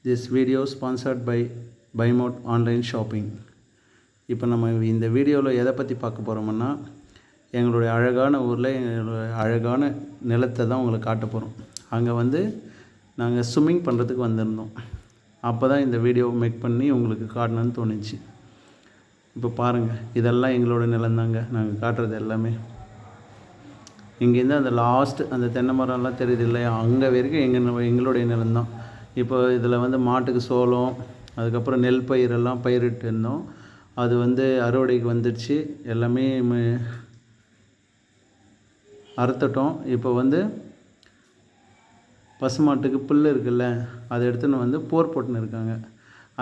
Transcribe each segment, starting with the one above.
This video sponsored by Buymode online shopping. இப்போ நம்ம இந்த வீடியோவில் எதை பற்றி பார்க்க போகிறோம்னா, எங்களுடைய அழகான ஊரில் எங்களுடைய அழகான நிலத்தை தான் உங்களுக்கு காட்ட போகிறோம். அங்கே நாங்கள் ஸ்விம்மிங் பண்ணுறதுக்கு வந்திருந்தோம். அப்போ தான் இந்த வீடியோவை மேக் பண்ணி உங்களுக்கு காட்டணும்னு தோணுச்சு. இப்போ பாருங்கள், இதெல்லாம் எங்களோட நிலந்தாங்க. நாங்கள் காட்டுறது எல்லாமே இங்கேருந்து அந்த லாஸ்ட்டு அந்த தென்னை மரம்லாம் தெரியுது இல்லையா, அங்கே வரைக்கும் எங்களுடைய நிலம்தான். இப்போ இதில் மாட்டுக்கு சோளம், அதுக்கப்புறம் நெல் பயிரெல்லாம் பயிரிட்டு இருந்தோம். அது அறுவடைக்கு வந்துடுச்சு. எல்லாமே அறுத்துட்டோம். இப்போ பசுமாட்டுக்கு புல் இருக்குல்ல, அதை எடுத்துன்னு போர் போட்டுன்னு இருக்காங்க.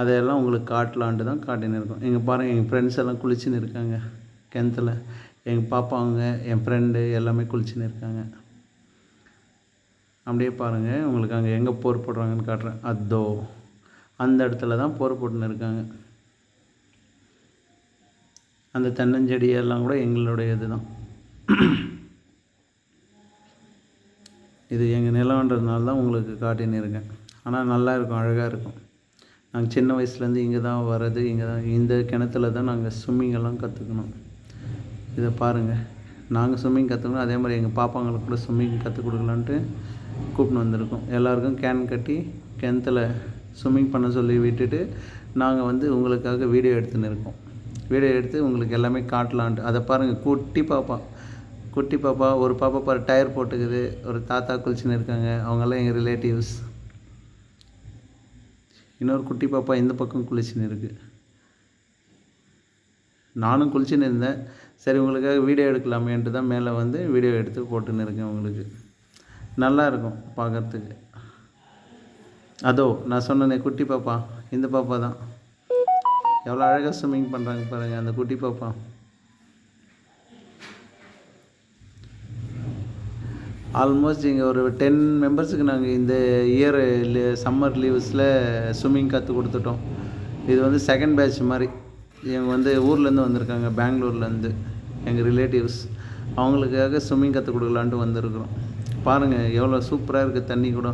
அதையெல்லாம் உங்களுக்கு காட்டலான்ட்டு தான் காட்டின்னு இருக்கோம். இங்கே பாருங்கள், எங்கள் ஃப்ரெண்ட்ஸ் எல்லாம் குளிச்சுன்னு இருக்காங்க கிணத்துல. எங்கள் பாப்பாங்க, என் ஃப்ரெண்டு எல்லாமே குளிச்சுன்னு இருக்காங்க. அப்படியே பாருங்கள், உங்களுக்கு அங்கே எங்கே போர் போடுறாங்கன்னு காட்டுறேன். அதோ அந்த இடத்துல தான் போர் போட்டுன்னு இருக்காங்க. அந்த தென்னஞ்செடி எல்லாம் கூட எங்களுடைய இது தான். இது எங்கள் நிலம்ன்றதுனால தான் உங்களுக்கு காட்டின்னு இருக்கேன். ஆனால் நல்லா இருக்கும், அழகாக இருக்கும். நாங்கள் சின்ன வயசுலேருந்து இங்கே தான் வர்றது. இந்த கிணத்துல தான் நாங்கள் ஸ்விம்மிங்கெல்லாம் கற்றுக்கணும். இதை பாருங்கள், நாங்கள் ஸ்விம்மிங் கற்றுக்கணும். அதே மாதிரி எங்கள் பாப்பாங்களுக்கு கூட ஸ்விம்மிங் கற்றுக் கொடுக்கலான்ட்டு கூப்பிட்டு வந்திருக்கோம். எல்லாருக்கும் கேன் கட்டி கிணத்துல ஸ்விம்மிங் பண்ண சொல்லி விட்டுட்டு நாங்கள் உங்களுக்காக வீடியோ எடுத்துன்னு இருக்கோம். வீடியோ எடுத்து உங்களுக்கு எல்லாமே காட்டலான்ட்டு. அதை பாருங்கள், குட்டி பாப்பா ஒரு பாப்பா பாரு டயர் போட்டுக்குது. ஒரு தாத்தா குளிச்சுன்னு இருக்காங்க, அவங்கெல்லாம் எங்கள் ரிலேட்டிவ்ஸ். இன்னொரு குட்டி பாப்பா இந்த பக்கம் குளிச்சுன்னு இருக்குது. நானும் குளிச்சுன்னு இருந்தேன். சரி, உங்களுக்காக வீடியோ எடுக்கலாமேன்ட்டு தான் மேலே வீடியோ எடுத்து போட்டுன்னு இருக்கேன். உங்களுக்கு நல்லா இருக்கும் பார்க்குறதுக்கு. அதோ நான் சொன்னேனே குட்டி பாப்பா, இந்த பாப்பா தான். எவ்வளோ அழகாக ஸ்விம்மிங் பண்ணுறாங்க பாருங்கள் அந்த குட்டி பாப்பா. ஆல்மோஸ்ட் இங்கே ஒரு 10 மெம்பர்ஸுக்கு நாங்கள் இந்த இயர் சம்மர் லீவ்ஸில் ஸ்விம்மிங் கற்றுக் கொடுத்துட்டோம். இது செகண்ட் பேட்ச் மாதிரி. இவங்க ஊர்லேருந்து வந்திருக்காங்க, பெங்களூர்லேருந்து எங்கள் ரிலேட்டிவ்ஸ். அவங்களுக்காக ஸ்விம்மிங் கற்றுக் கொடுக்கலான்ட்டு வந்திருக்கிறோம். பாருங்கள் எவ்வளோ சூப்பராக இருக்குது தண்ணி கூட.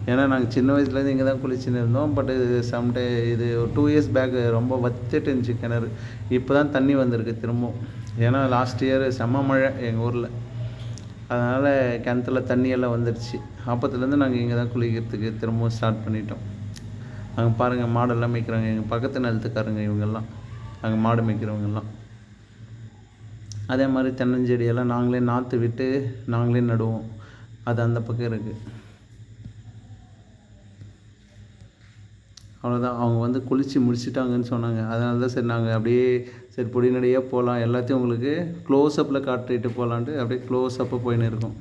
ஏன்னா நாங்கள் சின்ன வயசுலேருந்து இங்கே தான் குளிச்சுன்னு இருந்தோம். பட் இது ஒரு 2 இயர்ஸ் பேக் ரொம்ப வத்திட்டு இருந்துச்சு கிணறு. இப்போ தான் தண்ணி வந்திருக்கு திரும்பவும். ஏன்னா லாஸ்ட் இயர் செம்ம மழை எங்கள் ஊரில். அதனால் கிணத்துல தண்ணியெல்லாம் வந்துடுச்சு. அப்போத்துலேருந்து நாங்கள் இங்கே தான் குளிக்கிறதுக்கு திரும்பவும் ஸ்டார்ட் பண்ணிட்டோம். அங்கே பாருங்கள், மாடெல்லாம் மேய்க்கிறாங்க. எங்கள் பக்கத்து நிலத்துக்காரங்க இவங்கெல்லாம், அங்கே மாடு மேய்க்கிறவங்கெல்லாம். அதே மாதிரி தென்னஞ்செடியெல்லாம் நாங்களே நாற்று விட்டு நாங்களே நடுவோம். அது அந்த பக்கம் இருக்குது. அவ்வளோதான். அவங்க குளித்து முடிச்சிட்டாங்கன்னு சொன்னாங்க. அதனால தான் சரி நாங்கள் அப்படியே சரி பொடிநடையாக போகலாம், எல்லாத்தையும் உங்களுக்கு க்ளோஸ்அப்பில் காட்டிட்டு போகலான்ட்டு அப்படியே க்ளோஸ்அப்பாக போயின்னு இருக்கோம்.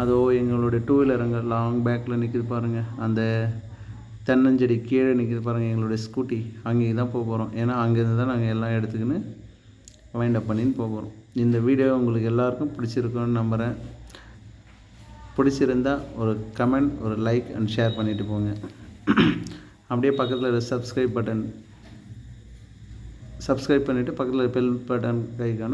அதோ எங்களுடைய 2 வீலருங்க லாங் பேக்கில் நிற்கிது பாருங்கள். அந்த தென்னஞ்செடி கீழே நிற்கிது பாருங்கள் எங்களுடைய ஸ்கூட்டி. அங்கே தான் போக போகிறோம். ஏன்னா அங்கேருந்து தான் நாங்கள் எல்லாம் எடுத்துக்கின்னு வைண்ட் அப் பண்ணின்னு போக போகிறோம். இந்த வீடியோ உங்களுக்கு எல்லாருக்கும் பிடிச்சிருக்குன்னு நம்புகிறேன். பிடிச்சிருந்தா ஒரு கமெண்ட், ஒரு லைக் அண்ட் ஷேர் பண்ணிவிட்டு போங்க. அப்படியே பக்கத்தில் சப்ஸ்கிரைப் பண்ணிவிட்டு பக்கத்தில் பெல் பட்டன் கைக்கான